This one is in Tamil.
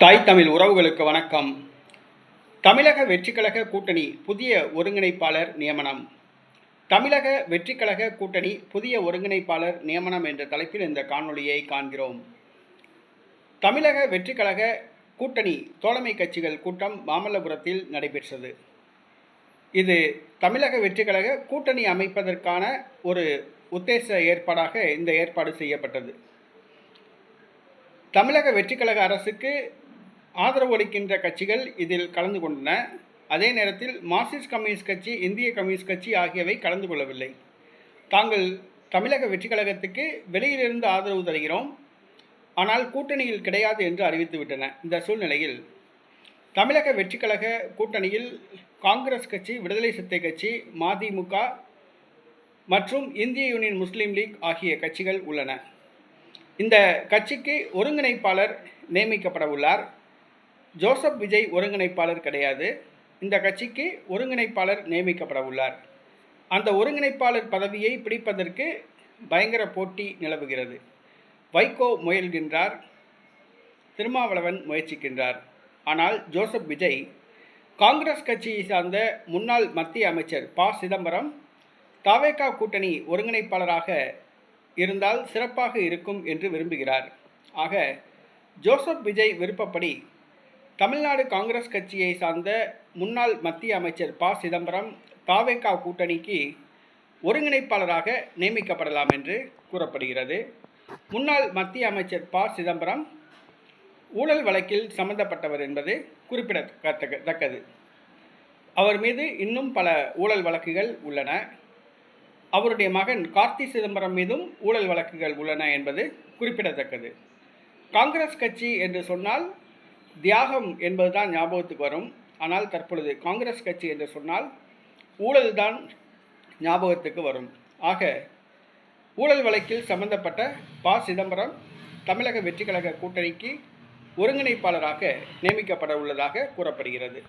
தாய் தமிழ் உறவுகளுக்கு வணக்கம். தமிழக வெற்றிக்கழக கூட்டணி புதிய ஒருங்கிணைப்பாளர் நியமனம். தமிழக வெற்றிக்கழக கூட்டணி புதிய ஒருங்கிணைப்பாளர் நியமனம் என்ற தலைப்பில் இந்த காணொளியை காண்கிறோம். தமிழக வெற்றிக்கழக கூட்டணி தோழமை கட்சிகள் கூட்டம் மாமல்லபுரத்தில் நடைபெற்றது. இது தமிழக வெற்றிக்கழக கூட்டணி அமைப்பதற்கான ஒரு உத்தேச ஏற்பாடாக இந்த ஏற்பாடு செய்யப்பட்டது. தமிழக வெற்றிக்கழக அரசுக்கு ஆதரவு அளிக்கின்ற கட்சிகள் இதில் கலந்து கொண்டன. அதே நேரத்தில் மார்க்சிஸ்ட் கம்யூனிஸ்ட் கட்சி, இந்திய கம்யூனிஸ்ட் கட்சி ஆகியவை கலந்து கொள்ளவில்லை. தாங்கள் தமிழக வெற்றிக்கழகத்துக்கு வெளியிலிருந்து ஆதரவு தருகிறோம், ஆனால் கூட்டணியில் கிடையாது என்று அறிவித்துவிட்டன. இந்த சூழ்நிலையில் தமிழக வெற்றிக்கழக கூட்டணியில் காங்கிரஸ் கட்சி, விடுதலை சிறுத்தை கட்சி, மதிமுக மற்றும் இந்திய யூனியன் முஸ்லீம் லீக் ஆகிய கட்சிகள் உள்ளன. இந்த கட்சிக்கு ஒருங்கிணைப்பாளர் நியமிக்கப்பட உள்ளார். ஜோசப் விஜய் ஒருங்கிணைப்பாளர் கிடையாது. இந்த கட்சிக்கு ஒருங்கிணைப்பாளர் நியமிக்கப்பட உள்ளார். அந்த ஒருங்கிணைப்பாளர் பதவியை பிடிப்பதற்கு பயங்கர போட்டி நிலவுகிறது. வைகோ முயல்கின்றார், திருமாவளவன் முயற்சிக்கின்றார். ஆனால் ஜோசப் விஜய் காங்கிரஸ் கட்சியை சார்ந்த முன்னாள் மத்திய அமைச்சர் ப. சிதம்பரம் தவேகா கூட்டணி ஒருங்கிணைப்பாளராக இருந்தால் சிறப்பாக இருக்கும் என்று விரும்புகிறார். ஆக ஜோசப் விஜய் விருப்பப்படி தமிழ்நாடு காங்கிரஸ் கட்சியை சார்ந்த முன்னாள் மத்திய அமைச்சர் ப. சிதம்பரம் தவேகா கூட்டணிக்கு ஒருங்கிணைப்பாளராக நியமிக்கப்படலாம் என்று கூறப்படுகிறது. முன்னாள் மத்திய அமைச்சர் ப. சிதம்பரம் ஊழல் வழக்கில் சம்பந்தப்பட்டவர் என்பது குறிப்பிடத்தக்கது. அவர் மீது இன்னும் பல ஊழல் வழக்குகள் உள்ளன. அவருடைய மகன் கார்த்தி சிதம்பரம் மீதும் ஊழல் வழக்குகள் உள்ளன என்பது குறிப்பிடத்தக்கது. காங்கிரஸ் கட்சி என்று சொன்னால் தியாகம் என்பதுதான் ஞாபகத்துக்கு வரும். ஆனால் தற்பொழுது காங்கிரஸ் கட்சி என்று சொன்னால் ஊழல் தான் ஞாபகத்துக்கு வரும். ஆக ஊழல் வழக்கில் சம்பந்தப்பட்ட ப. சிதம்பரம் தமிழக வெற்றிக்கழக கூட்டணிக்கு ஒருங்கிணைப்பாளராக நியமிக்கப்பட உள்ளதாக கூறப்படுகிறது.